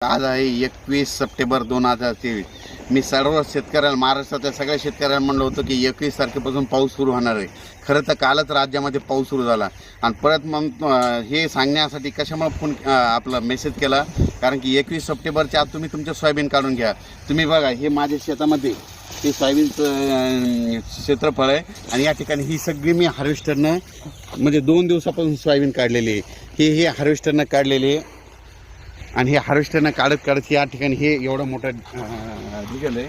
आज आहे 21 सप्टेंबर 2023. मी सर्व शेतकऱ्यांना, महाराष्ट्रातल्या सगळ्या शेतकऱ्यांना म्हणलं होतं की 21 तारखेपासून पाऊस सुरू होणार आहे. खरं तर कालच राज्यामध्ये पाऊस सुरू झाला आणि परत मग हे सांगण्यासाठी कशामुळे फोन आपला मेसेज केला, कारण की 21 सप्टेंबरच्या आज तुम्ही तुमचं सोयाबीन काढून घ्या. तुम्ही बघा, हे माझ्या शेतामध्ये हे सोयाबीनचं क्षेत्रफळ आहे आणि या ठिकाणी ही सगळी मी हार्वेस्टरनं म्हणजे 2 दिवसापासून सोयाबीन काढलेली आहे. हे हार्वेस्टरनं काढलेली आहे आणि हे हार्वेस्टरनं काढत या ठिकाणी हे एवढं मोठं निघालं आहे.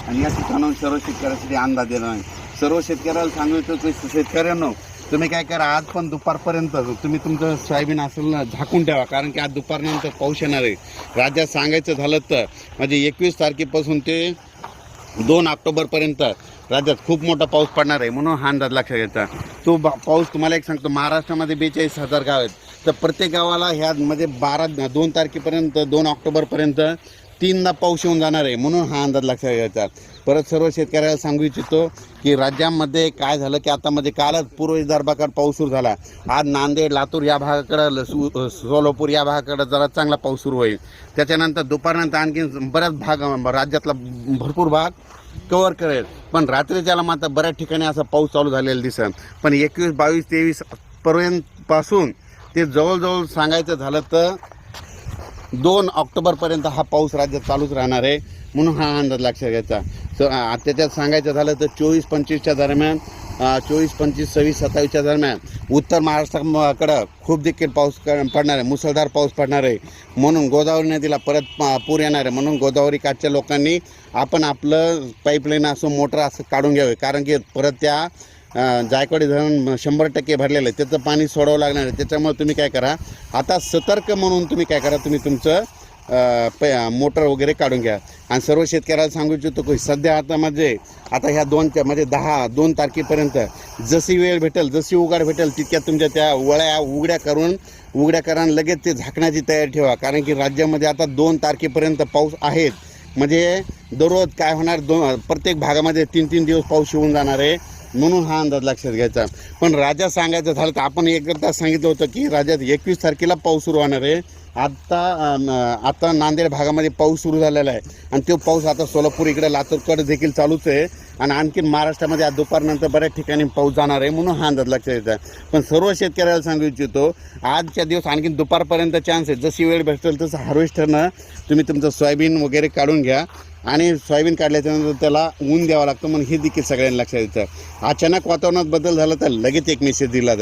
आणि या ठिकाणाहून सर्व शेतकऱ्यांसाठी अंदाज दिला नाही. सर्व शेतकऱ्याला सांगितलं की शेतकऱ्यांनो, तुम्ही काय करा, आज पण दुपारपर्यंत तुम्ही तुमचं सोयाबीन असेल ना झाकून ठेवा, कारण की आज दुपारनंतर पाऊस येणार आहे. राज्यात सांगायचं झालं तर म्हणजे 21 तारखेपासून ते 2 ऑक्टोबरपर्यंत राज्यात खूप मोठा पाऊस पडणार आहे. म्हणून हा अंदाज लक्षात घ्यायचा. तो पाऊस तुम्हाला एक सांगतो, महाराष्ट्रामध्ये 42,000 गाव आहेत, तर प्रत्येक गावाला ह्यामध्ये 2 तारखेपर्यंत 2 ऑक्टोबरपर्यंत 3दा पाऊस येऊन जाणार आहे. म्हणून हा अंदाज लक्षात घ्यायचा. परत सर्व शेतकऱ्याला सांगू इच्छितो की राज्यामध्ये काय झालं की आता म्हणजे कालच पूर्व विदर्भाकडे पाऊस सुरू झाला. आज नांदेड, लातूर या भागाकडं, सोलापूर या भागाकडं जरा चांगला पाऊस सुरू होईल. त्याच्यानंतर दुपारनंतर आणखी बऱ्याच भाग, राज्यातला भरपूर भाग कव्हर करेल. पण रात्रीच्याला मात्र बऱ्याच ठिकाणी असा पाऊस चालू झालेला दिसेल. पण 21, 22, 23 पर्यंतपासून ते जवळजवळ सांगायचं झालं तर 2 ऑक्टोबरपर्यंत हा पाऊस राज्यात चालूच राहणार आहे. म्हणून हा अंदाज लक्षात घ्यायचा. त्याच्यात सांगायचं झालं तर 24-25च्या दरम्यान, 24-25, 26-27च्या दरम्यान उत्तर महाराष्ट्राकडं खूप देखील पाऊस पडणार आहे, मुसळधार पाऊस पडणार आहे. म्हणून गोदावरी नदीला परत पूर येणार आहे. म्हणून गोदावरी काठच्या लोकांनी आपण आपलं पाईपलाईन असं मोटर असं काढून घ्यावे, कारण की परत त्या जायकवाडी धरण 100% भरलेलं आहे, त्याचं पाणी सोडावं लागणार आहे. त्याच्यामुळे तुम्ही काय करा, आता सतर्क म्हणून तुम्ही काय करा, तुम्ही तुमचं मोटर वगैरे काढून घ्या. आणि सर्व शेतकऱ्याला सांगू इच्छितो की सध्या आता ह्या 2 तारखेपर्यंत जशी वेळ भेटेल, जशी उघाड भेटेल, तितक्या तुमच्या त्या वळ्या उघड्या करा लगेच ते झाकण्याची तयारी ठेवा. कारण की राज्यामध्ये आता 2 तारखेपर्यंत पाऊस आहेत. म्हणजे दररोज काय होणार, प्रत्येक भागामध्ये 3-3 दिवस पाऊस येऊन जाणार आहे. म्हणून हा अंदाज लक्षात घ्यायचा. पण राज्यात सांगायचं झालं तर आपण एकदा सांगितलं होतं की राज्यात 21 तारखेला पाऊस सुरू होणार आहे. आता नांदेड भागामध्ये पाऊस सुरू झालेला आहे आणि तो पाऊस आता सोलापूर इकडे लातूरकडे देखील चालूच आहे. आणि आणखीन महाराष्ट्रामध्ये आज दुपारनंतर बऱ्याच ठिकाणी पाऊस जाणार आहे. म्हणून हा अंदाज लक्षात घ्यायचा. पण सर्व शेतकऱ्याला सांगू इच्छितो, आजच्या दिवस आणखीन दुपारपर्यंत चान्स आहे. जशी वेळ भेटेल तसं हार्वेस्टरनं तुम्ही तुमचं सोयाबीन वगैरे काढून घ्या. आणि सोयाबीन काढल्याच्यानंतर त्याला ऊन द्यावं लागतं. म्हणून हे देखील सगळ्यांना लक्षात द्यायचं. अचानक वातावरणात बदल झाला तर लगेच एक मेसेज दिला जाईल.